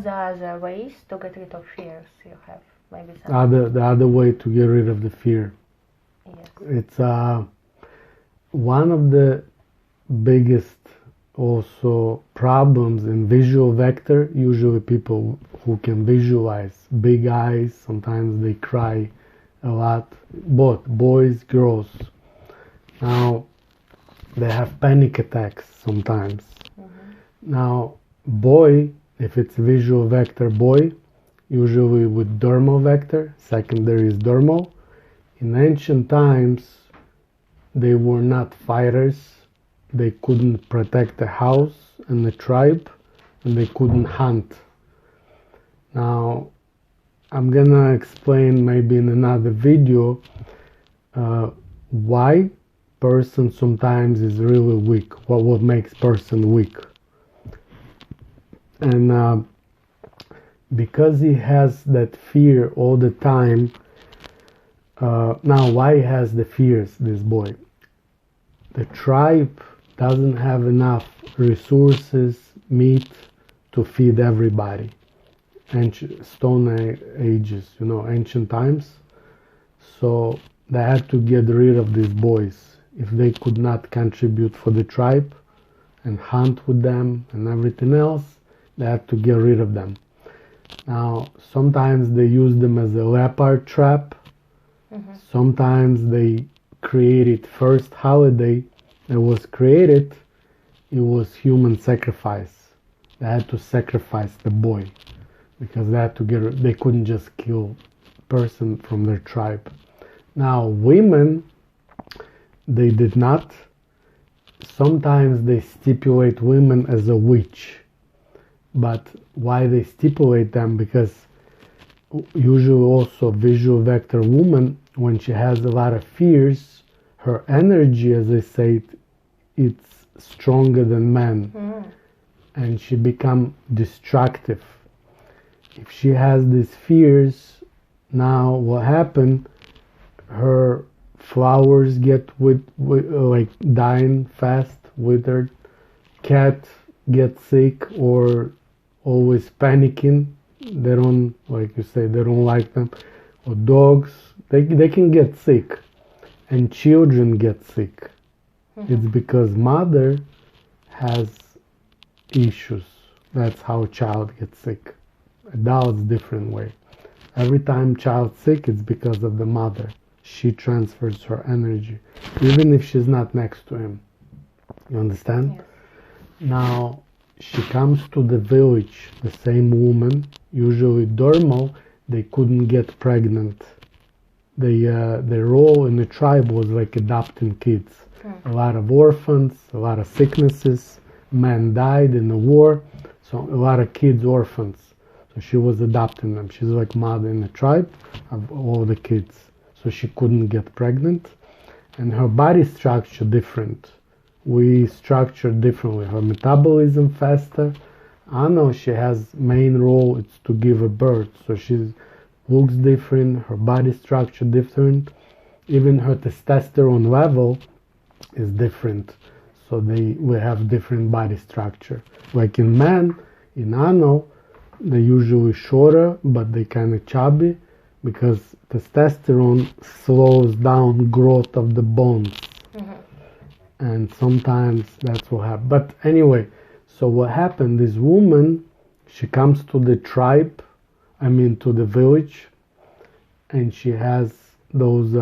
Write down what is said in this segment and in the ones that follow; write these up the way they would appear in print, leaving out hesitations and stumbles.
are the other ways to get rid of fears you have? Maybe some. The other way to get rid of the fear. Yes. It's one of the biggest also problems in visual vector. Usually people who can visualize big eyes, sometimes they cry a lot, both boys, girls. Now they have panic attacks sometimes. Now boy, if it's visual vector boy, usually with dermal vector, secondary is dermal. In ancient times they were not fighters, they couldn't protect the house and the tribe, and they couldn't hunt. Now I'm gonna explain maybe in another video why person sometimes is really weak, what makes person weak. And because he has that fear all the time. Now why he has the fears, this boy? The tribe doesn't have enough resources, meat to feed everybody. Stone ages, ancient times. So they had to get rid of these boys. If they could not contribute for the tribe and hunt with them and everything else, they had to get rid of them. Now sometimes they use them as a leopard trap. Sometimes they created first holiday that was created, it was human sacrifice. They had to sacrifice the boy because they couldn't just kill person from their tribe. Now women, they did not. Sometimes they stipulate women as a witch. But why they stipulate them? Because usually also visual vector woman, when she has a lot of fears, her energy, as I say, it's stronger than men. And she become destructive. If she has these fears, now what happened, her flowers get like dying fast, withered, cat get sick or always panicking, they don't, like you say, they don't like them, or dogs, they can get sick, and children get sick. It's because mother has issues. That's how child gets sick. Adults different way. Every time child sick, it's because of the mother. She transfers her energy, even if she's not next to him. You understand? Yes. Now she comes to the village, the same woman, usually dermal, they couldn't get pregnant. Their role in the tribe was like adopting kids. A lot of orphans, a lot of sicknesses, men died in the war, so a lot of kids orphans. So she was adopting them. She's like mother in the tribe of all the kids. So she couldn't get pregnant, and her body structure different. We structure differently. Her metabolism faster. I know she has main role, it's to give a birth. So she looks different, her body structure different. Even her testosterone level is different. So we have different body structure. Like in men, in Ano, they're usually shorter, but they kind of chubby because testosterone slows down growth of the bones. And sometimes that's what happens. But anyway, so what happened, this woman, she comes to the tribe, to the village, and she has those,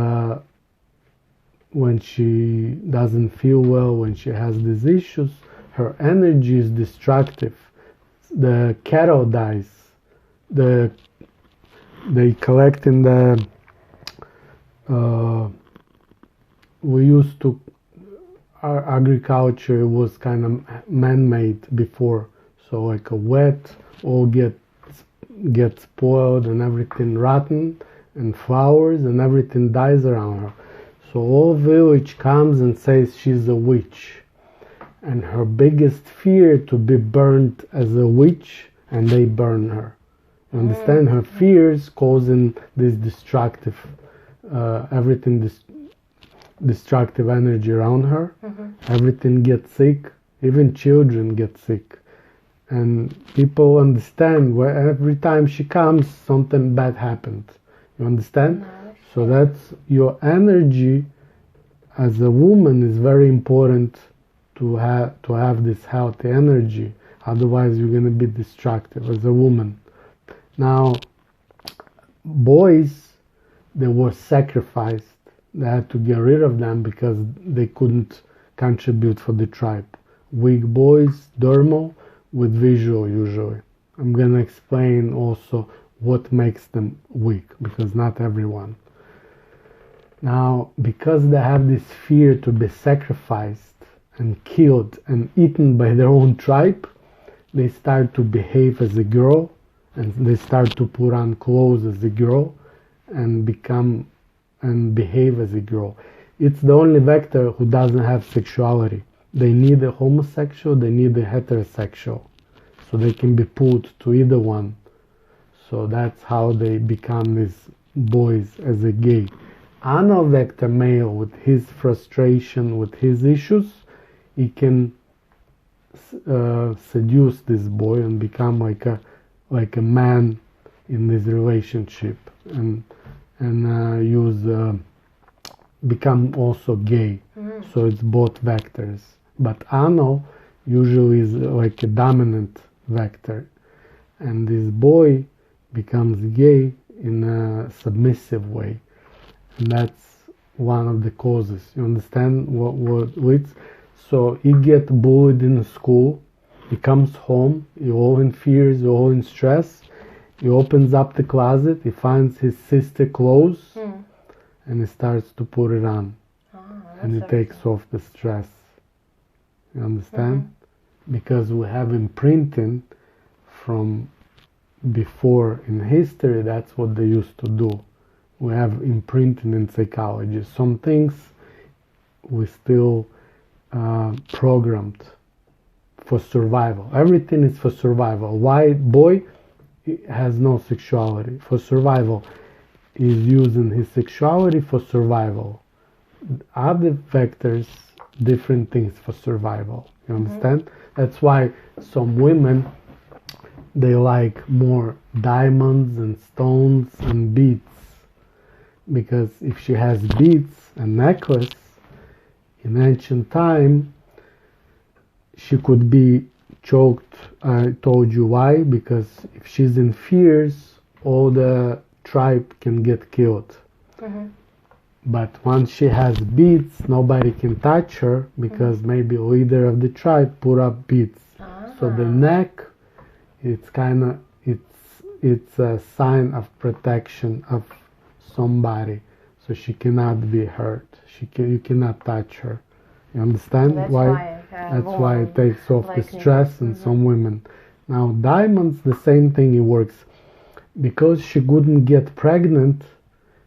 when she doesn't feel well, when she has these issues, her energy is destructive. The cattle dies. They collect in the, we used to, our agriculture was kind of man-made before, so like a wet, all get spoiled and everything rotten, and flowers and everything dies around her. So all village comes and says she's a witch, and her biggest fear to be burnt as a witch, and they burn her. You understand? Her fears causing this destructive, destructive energy around her. Everything gets sick, even children get sick. And people understand where every time she comes, something bad happened. You understand? No. So that's your energy as a woman is very important to have this healthy energy. Otherwise, you're gonna be destructive as a woman. Now, boys, they were sacrificed. They had to get rid of them because they couldn't contribute for the tribe. Weak boys, dermal, with visual usually. I'm gonna explain also what makes them weak, because not everyone. Now, because they have this fear to be sacrificed and killed and eaten by their own tribe, they start to behave as a girl, and they start to put on clothes as a girl and become and behave as a girl. It's the only vector who doesn't have sexuality. They need a homosexual, they need a heterosexual, so they can be pulled to either one. So that's how they become these boys as a gay. Anal vector male, with his frustration, with his issues, he can seduce this boy and become like a man in this relationship, and become also gay. So it's both vectors. But anal usually is like a dominant vector, and this boy becomes gay in a submissive way, and that's one of the causes. You understand what it's? So he get bullied in school, he comes home, he all in fears, he all in stress, he opens up the closet, he finds his sister clothes, and he starts to put it on, and he takes off the stress. You understand? Because we have imprinting from before in history. That's what they used to do. We have imprinting in psychology. Some things we still programmed for survival. Everything is for survival. Why boy has no sexuality? For survival. He's using his sexuality for survival. Other vectors, different things for survival. You understand? That's why some women, they like more diamonds and stones and beads, because if she has beads and necklace in ancient time, she could be choked. I told you why, because if she's in fears, all the tribe can get killed. But once she has beads, nobody can touch her, because maybe leader of the tribe put up beads. So the neck, it's it's a sign of protection of somebody, so she cannot be hurt. You cannot touch her. You understand? That's why it takes off the stress in some women. Now diamonds, the same thing. It works because she couldn't get pregnant.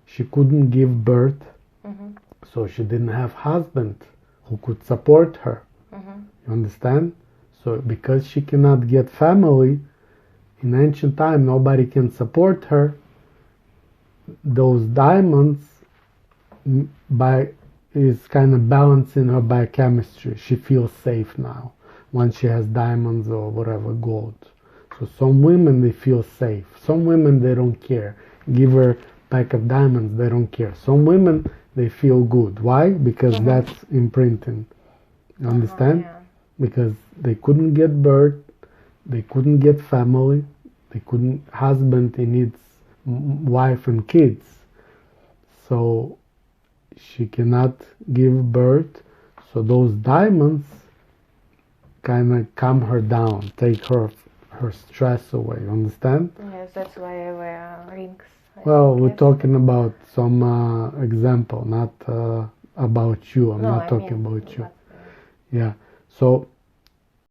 She couldn't give birth, so she didn't have husband who could support her. You understand? So because she cannot get family, in ancient time nobody can support her. Those diamonds is kind of balancing her biochemistry. She feels safe now once she has diamonds or whatever, gold. So some women, they feel safe. Some women, they don't care. Give her pack of diamonds, they don't care. Some women, they feel good. Why? Because that's imprinting. You understand? Because they couldn't get birth, they couldn't get family, they couldn't husband, he needs wife and kids. So she cannot give birth. So those diamonds kind of calm her down, take her stress away. You understand? Yes, that's why I wear rings. Well, we're talking about some example, not about you. I'm not talking about you. Yeah. So